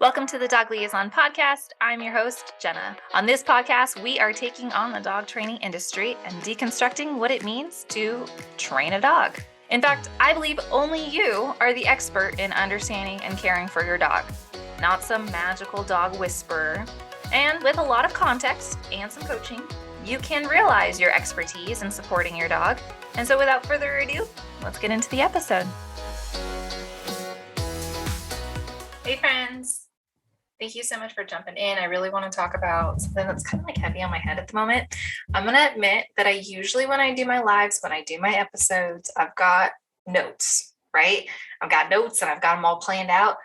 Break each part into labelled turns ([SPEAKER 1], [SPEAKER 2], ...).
[SPEAKER 1] Welcome to the Dog Liaison Podcast. I'm your host, Jenna. On this podcast, we are taking on the dog training industry and deconstructing what it means to train a dog. In fact, I believe only you are the expert in understanding and caring for your dog, not some magical dog whisperer. And with a lot of context and some coaching, you can realize your expertise in supporting your dog. And so without further ado, let's get into the episode. Hey friends. Thank you so much for jumping in. I really want to talk about something that's kind of like heavy on my head at the moment. I'm going to admit that I usually, when I do my lives, when I do my episodes, I've got notes, right? I've got notes and I've got them all planned out.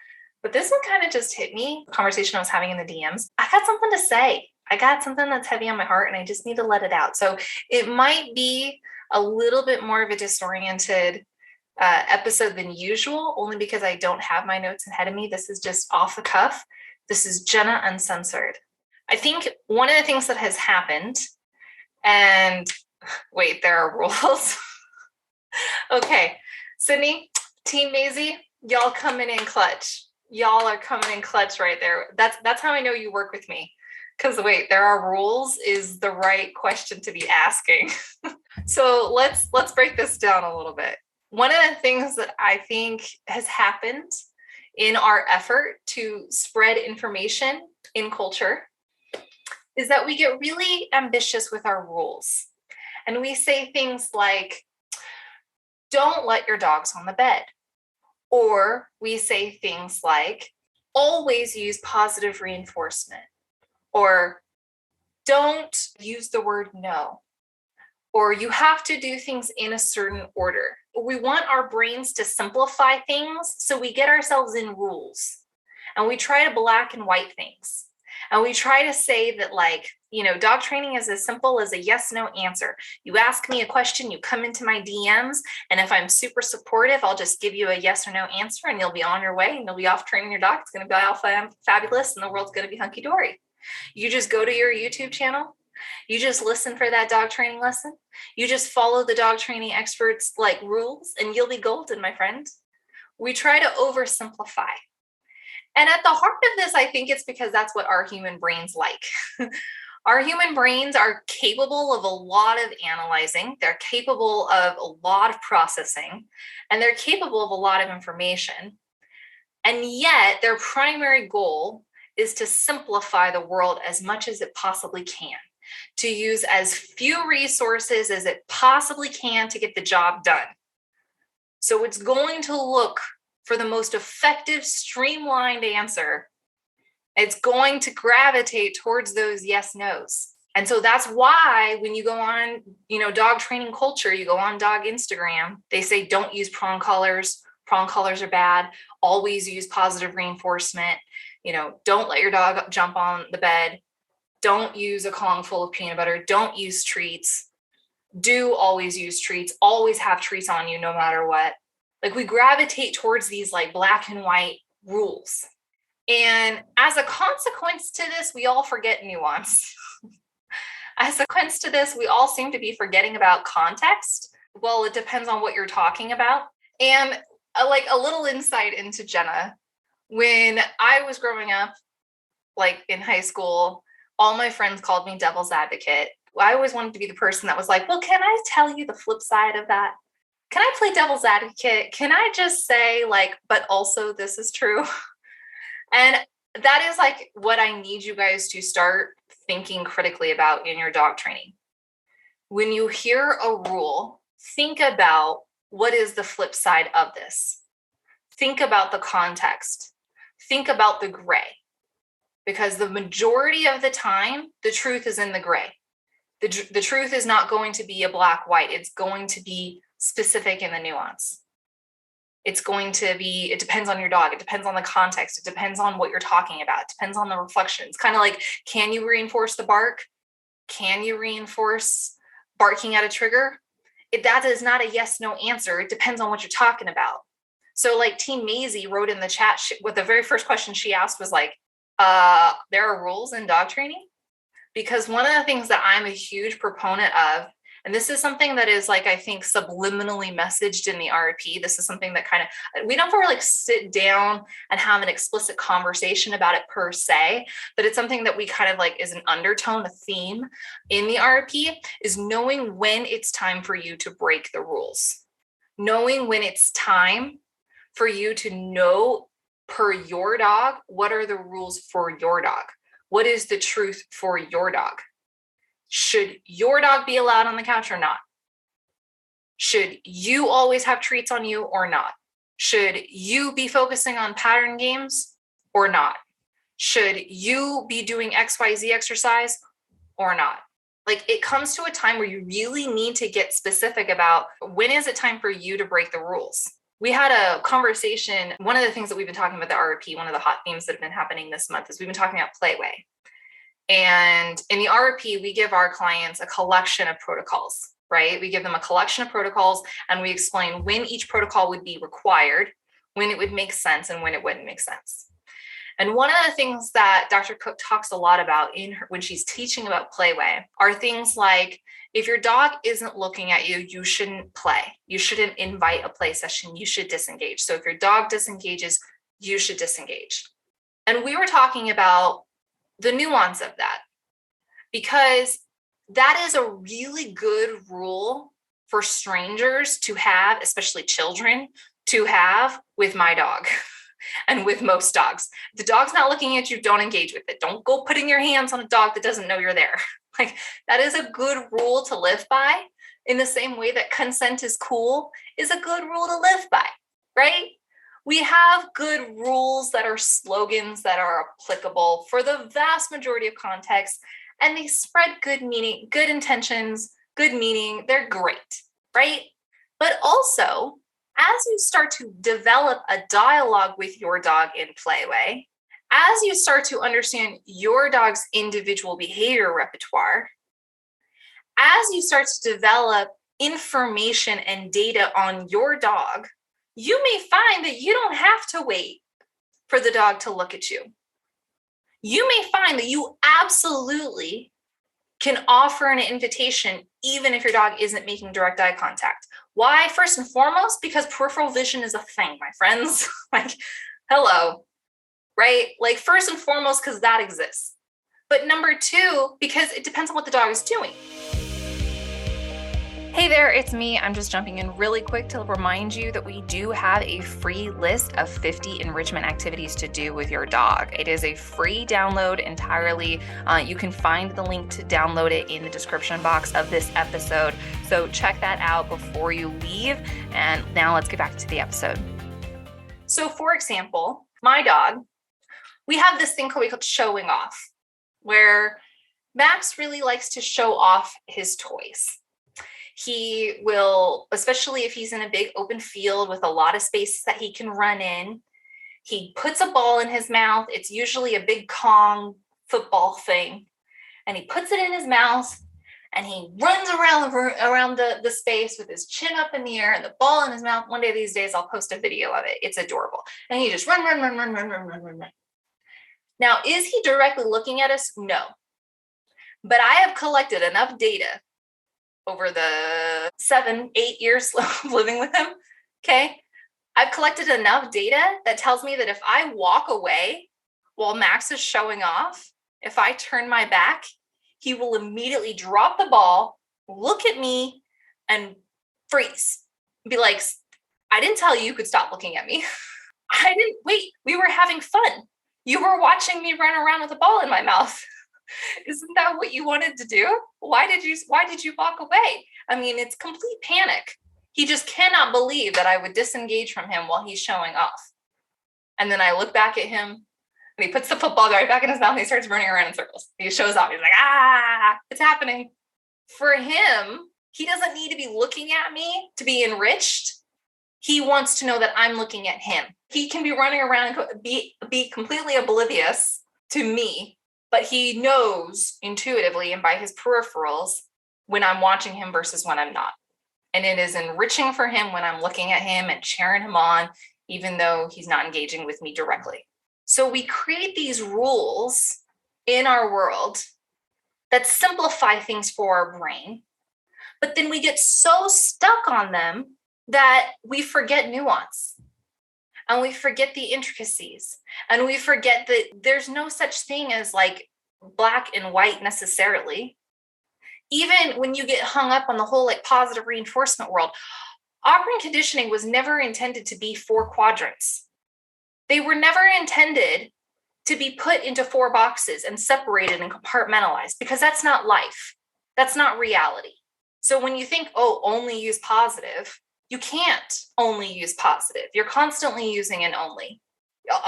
[SPEAKER 1] But this one kind of just hit me, the conversation I was having in the DMs. I got something to say. I got something that's heavy on my heart and I just need to let it out. So it might be a little bit more of a disoriented episode than usual, only because I don't have my notes ahead of me. This is just off the cuff. This is Jenna Uncensored. I think one of the things that has happened, and wait, there are rules. Okay, Sydney, Team Maisie, y'all coming in clutch. Y'all are coming in clutch right there. That's how I know you work with me. Because wait, there are rules is the right question to be asking. So let's break this down a little bit. One of the things that I think has happened in our effort to spread information in culture is that we get really ambitious with our rules. And we say things like, don't let your dogs on the bed. Or we say things like, always use positive reinforcement. Or don't use the word no. Or you have to do things in a certain order. We want our brains to simplify things, so we get ourselves in rules and we try to black and white things. And we try to say that, like, dog training is as simple as a yes, no answer. You ask me a question, you come into my DMs, and if I'm super supportive, I'll just give you a yes or no answer and you'll be on your way and you'll be off training your dog. It's going to be all fabulous and the world's going to be hunky-dory. You just go to your YouTube channel. You just listen for that dog training lesson. You just follow the dog training experts' rules and you'll be golden, my friend. We try to oversimplify. And at the heart of this, I think it's because that's what our human brains like. Our human brains are capable of a lot of analyzing. They're capable of a lot of processing, and they're capable of a lot of information. And yet their primary goal is to simplify the world as much as it possibly can, to use as few resources as it possibly can to get the job done. So it's going to look for the most effective, streamlined answer. It's going to gravitate towards those yes, no's. And so that's why when you go on, dog training culture, you go on dog Instagram, they say, don't use prong collars. Prong collars are bad. Always use positive reinforcement. Don't let your dog jump on the bed. Don't use a Kong full of peanut butter. Don't use treats. Do always use treats. Always have treats on you no matter what. We gravitate towards these black and white rules. And as a consequence to this, we all forget nuance. As a consequence to this, we all seem to be forgetting about context. Well, it depends on what you're talking about. And a little insight into Jenna. When I was growing up, in high school, all my friends called me devil's advocate. I always wanted to be the person that was like, well, can I tell you the flip side of that? Can I play devil's advocate? Can I just say but also this is true? And that is what I need you guys to start thinking critically about in your dog training. When you hear a rule, think about what is the flip side of this. Think about the context. Think about the gray. Because the majority of the time, the truth is in the gray. The truth is not going to be a black-white. It's going to be specific in the nuance. It's going to be, it depends on your dog. It depends on the context. It depends on what you're talking about. It depends on the reflections. Kind of can you reinforce the bark? Can you reinforce barking at a trigger? That is not a yes, no answer. It depends on what you're talking about. So Team Maisie wrote in the chat, with the very first question she asked was there are rules in dog training? Because one of the things that I'm a huge proponent of, And this is something that is like, I think, subliminally messaged in the RP. This is something that kind of, we don't ever like sit down and have an explicit conversation about it per se, but it's something that we kind of like is an undertone, a theme in the RP, is knowing when it's time for you to break the rules. Knowing when it's time for you to know per your dog, what are the rules for your dog? What is the truth for your dog? Should your dog be allowed on the couch or not? Should you always have treats on you or not? Should you be focusing on pattern games or not? Should you be doing XYZ exercise or not? Like, it comes to a time where you really need to get specific about when is it time for you to break the rules. We had a conversation. One of the things that we've been talking about the RP, one of the hot themes that have been happening this month, is we've been talking about Playway. And in the RP, we give our clients a collection of protocols, right? We give them a collection of protocols and we explain when each protocol would be required, when it would make sense, and when it wouldn't make sense. And one of the things that Dr. Cook talks a lot about when she's teaching about Playway are things like, if your dog isn't looking at you, you shouldn't play. You shouldn't invite a play session. You should disengage. So if your dog disengages, you should disengage. And we were talking about the nuance of that, because that is a really good rule for strangers to have, especially children, to have with my dog and with most dogs. If the dog's not looking at you, don't engage with it. Don't go putting your hands on a dog that doesn't know you're there. Like, that is a good rule to live by, in the same way that consent is cool is a good rule to live by, right? We have good rules that are slogans that are applicable for the vast majority of contexts, and they spread good meaning, good intentions, good meaning. They're great, right? But also, as you start to develop a dialogue with your dog in Playway, as you start to understand your dog's individual behavior repertoire, as you start to develop information and data on your dog, you may find that you don't have to wait for the dog to look at you. You may find that you absolutely can offer an invitation even if your dog isn't making direct eye contact. Why? First and foremost, because peripheral vision is a thing, my friends. Like, hello, right? Like, first and foremost, because that exists. But number two, because it depends on what the dog is doing. Hey there, it's me. I'm just jumping in really quick to remind you that we do have a free list of 50 enrichment activities to do with your dog. It is a free download entirely. You can find the link to download it in the description box of this episode. So check that out before you leave. And now let's get back to the episode. So for example, my dog, we have this thing called showing off, where Max really likes to show off his toys. He will, especially if he's in a big open field with a lot of space that he can run in, he puts a ball in his mouth. It's usually a big Kong football thing. And he puts it in his mouth and he runs around the space with his chin up in the air and the ball in his mouth. One day these days, I'll post a video of it. It's adorable. And he just run. Now, is he directly looking at us? No. But I have collected enough data over the 7-8 years of living with him, okay? I've collected enough data that tells me that if I walk away while Max is showing off, if I turn my back, he will immediately drop the ball, look at me, and freeze. Be like, I didn't tell you could stop looking at me. I didn't, wait, we were having fun. You were watching me run around with a ball in my mouth. Isn't that what you wanted to do? Why did you walk away? I mean, it's complete panic. He just cannot believe that I would disengage from him while he's showing off. And then I look back at him and he puts the football right back in his mouth and he starts running around in circles. He shows off. He's like, it's happening. For him, he doesn't need to be looking at me to be enriched. He wants to know that I'm looking at him. He can be running around and be completely oblivious to me, but he knows intuitively and by his peripherals when I'm watching him versus when I'm not. And it is enriching for him when I'm looking at him and cheering him on, even though he's not engaging with me directly. So we create these rules in our world that simplify things for our brain, But then we get so stuck on them that we forget nuance and we forget the intricacies and we forget that there's no such thing as like black and white necessarily. Even when you get hung up on the whole like positive reinforcement world, operant conditioning was never intended to be 4 quadrants. They were never intended to be put into 4 boxes and separated and compartmentalized, because that's not life. That's not reality. So when you think, oh, only use positive, you can't only use positive. You're constantly using an only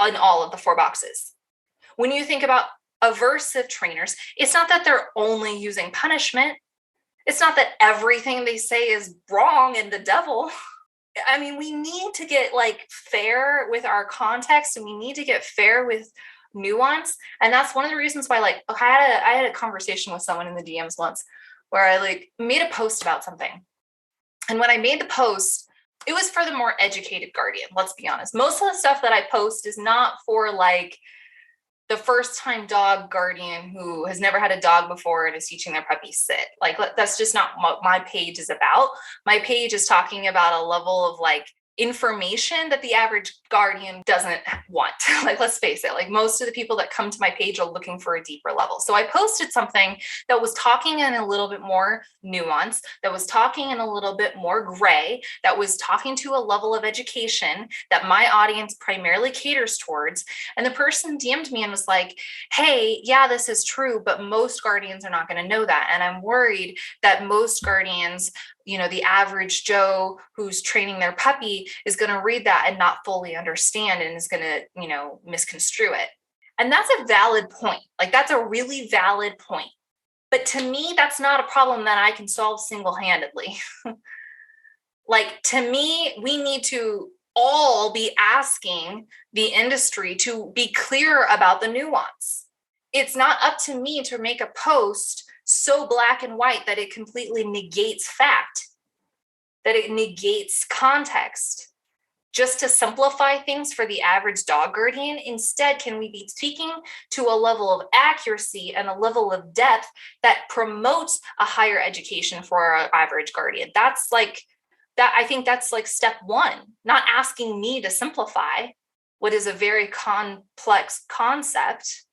[SPEAKER 1] in all of the 4 boxes. When you think about aversive trainers, it's not that they're only using punishment. It's not that everything they say is wrong and the devil. I mean, we need to get like fair with our context, and we need to get fair with nuance. And that's one of the reasons why, like, I had a conversation with someone in the DMs once where I like made a post about something. And when I made the post, it was for the more educated guardian. Let's be honest. Most of the stuff that I post is not for like the first time dog guardian who has never had a dog before and is teaching their puppy sit. Like, that's just not what my page is about. My page is talking about a level of like information that the average guardian doesn't want. Like, let's face it, like most of the people that come to my page are looking for a deeper level. So I posted something that was talking in a little bit more nuance, that was talking in a little bit more gray, that was talking to a level of education that my audience primarily caters towards. And the person DM'd me and was like, hey, yeah, this is true, but most guardians are not going to know that. And I'm worried that most guardians, you know, the average Joe who's training their puppy is going to read that and not fully understand and is going to, you know, misconstrue it. And that's a valid point. Like, that's a really valid point. But to me, that's not a problem that I can solve single-handedly. Like, to me, we need to all be asking the industry to be clear about the nuance. It's not up to me to make a post so black and white that it completely negates fact, that it negates context, just to simplify things for the average dog guardian. Instead, can we be speaking to a level of accuracy and a level of depth that promotes a higher education for our average guardian? That's like that. I think that's like step 1, not asking me to simplify what is a very complex concept.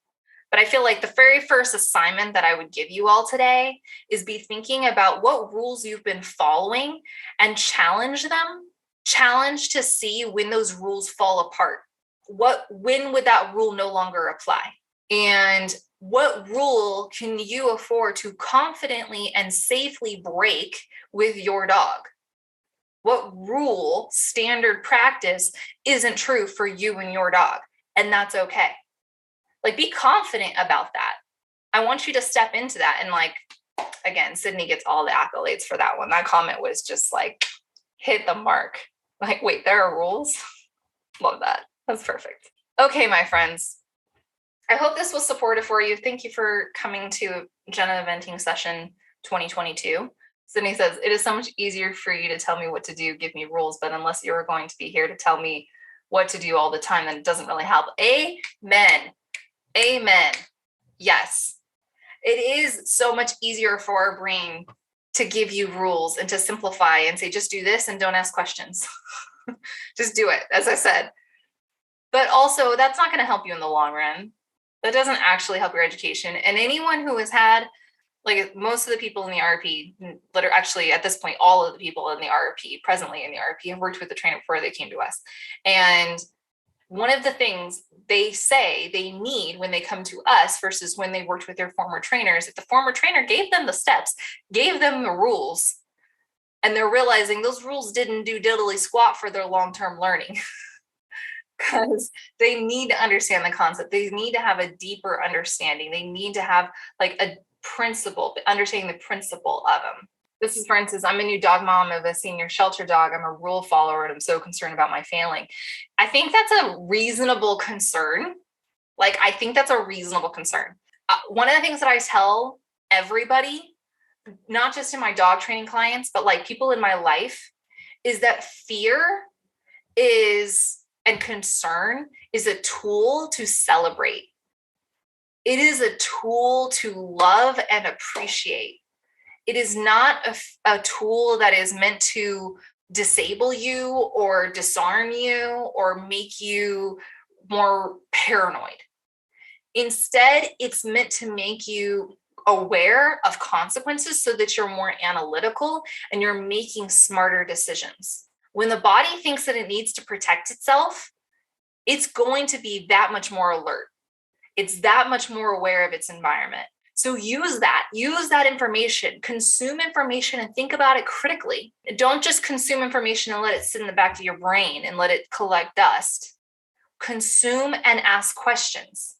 [SPEAKER 1] But I feel like the very first assignment that I would give you all today is be thinking about what rules you've been following and challenge them. Challenge to see when those rules fall apart. When would that rule no longer apply? And what rule can you afford to confidently and safely break with your dog? What rule, standard practice isn't true for you and your dog? And that's okay. Like, be confident about that. I want you to step into that. And like, again, Sydney gets all the accolades for that one. That comment was just like, hit the mark. Like, wait, there are rules? Love that. That's perfect. Okay, my friends. I hope this was supportive for you. Thank you for coming to Jenna Venting Session 2022. Sydney says, it is so much easier for you to tell me what to do, give me rules, but unless you're going to be here to tell me what to do all the time, then it doesn't really help. Amen. Amen. Yes. It is so much easier for our brain to give you rules and to simplify and say, just do this and don't ask questions. Just do it, as I said. But also, that's not going to help you in the long run. That doesn't actually help your education. And anyone who has had, like, most of the people in the RP, that are actually at this point, all of the people in the RP, presently in the RP, have worked with the trainer before they came to us. And one of the things they say they need when they come to us versus when they worked with their former trainers, if the former trainer gave them the steps, gave them the rules, and they're realizing those rules didn't do diddly squat for their long-term learning, because they need to understand the concept. They need to have a deeper understanding. They need to have like a principle, understanding the principle of them. This is, for instance, I'm a new dog mom of a senior shelter dog. I'm a rule follower, and I'm so concerned about my failing. I think that's a reasonable concern. Like, I think that's a reasonable concern. One of the things that I tell everybody, not just in my dog training clients, but like people in my life, is that fear and concern is a tool to celebrate. It is a tool to love and appreciate. It is not a tool that is meant to disable you or disarm you or make you more paranoid. Instead, it's meant to make you aware of consequences so that you're more analytical and you're making smarter decisions. When the body thinks that it needs to protect itself, it's going to be that much more alert. It's that much more aware of its environment. So use that information, consume information and think about it critically. Don't just consume information and let it sit in the back of your brain and let it collect dust. Consume and ask questions.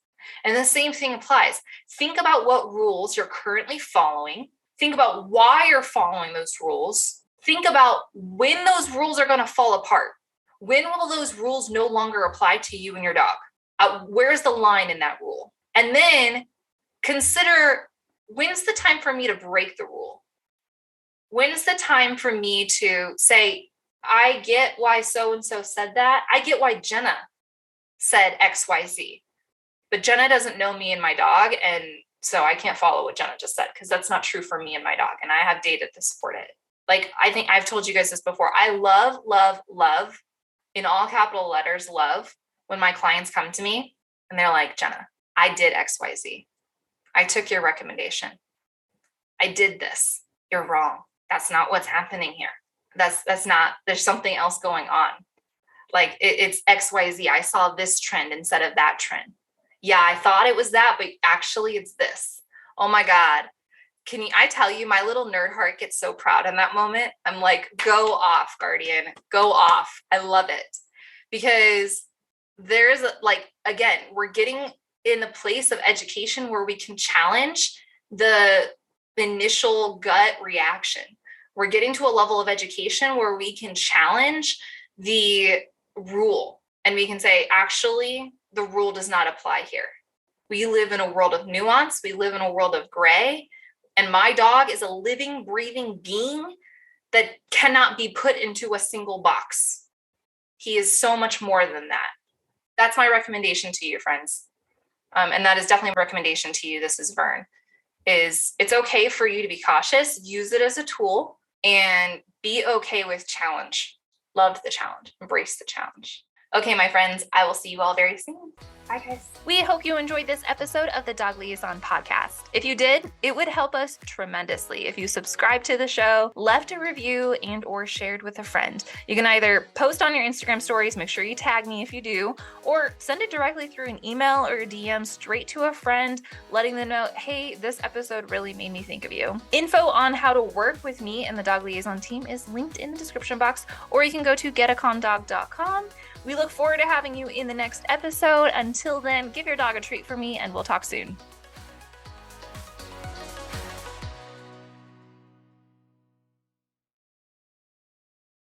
[SPEAKER 1] And the same thing applies. Think about what rules you're currently following. Think about why you're following those rules. Think about when those rules are going to fall apart. When will those rules no longer apply to you and your dog? Where's the line in that rule? And then consider, when's the time for me to break the rule? When's the time for me to say, I get why so-and-so said that. I get why Jenna said XYZ. But Jenna doesn't know me and my dog, and so I can't follow what Jenna just said because that's not true for me and my dog, and I have data to support it. Like, I think I've told you guys this before. I love, in all capital letters, love, when my clients come to me and they're like, Jenna, I did XYZ. I took your recommendation. I did this. You're wrong. That's not what's happening here. That's not, there's something else going on. Like it's XYZ. I saw this trend instead of that trend. Yeah, I thought it was that, but actually it's this. Oh my God. I tell you, my little nerd heart gets so proud in that moment. I'm like, go off, Guardian, go off. I love it because there's again, we're getting in the place of education where we can challenge the initial gut reaction. We're getting to a level of education where we can challenge the rule and we can say, actually, the rule does not apply here. We live in a world of nuance. We live in a world of gray. And my dog is a living, breathing being that cannot be put into a single box. He is so much more than that. That's my recommendation to you, friends. And that is definitely a recommendation to you. This is Vern. It's okay for you to be cautious. Use it as a tool and be okay with challenge. Love the challenge. Embrace the challenge. Okay, my friends, I will see you all very soon. Bye, guys. We hope you enjoyed this episode of the Dog Liaison podcast. If you did, it would help us tremendously if you subscribed to the show, left a review, and or shared with a friend. You can either post on your Instagram stories, make sure you tag me if you do, or send it directly through an email or a DM straight to a friend, letting them know, hey, this episode really made me think of you. Info on how to work with me and the Dog Liaison team is linked in the description box, or you can go to getacondog.com. We look forward to having you in the next episode. Until then, give your dog a treat for me, and we'll talk soon.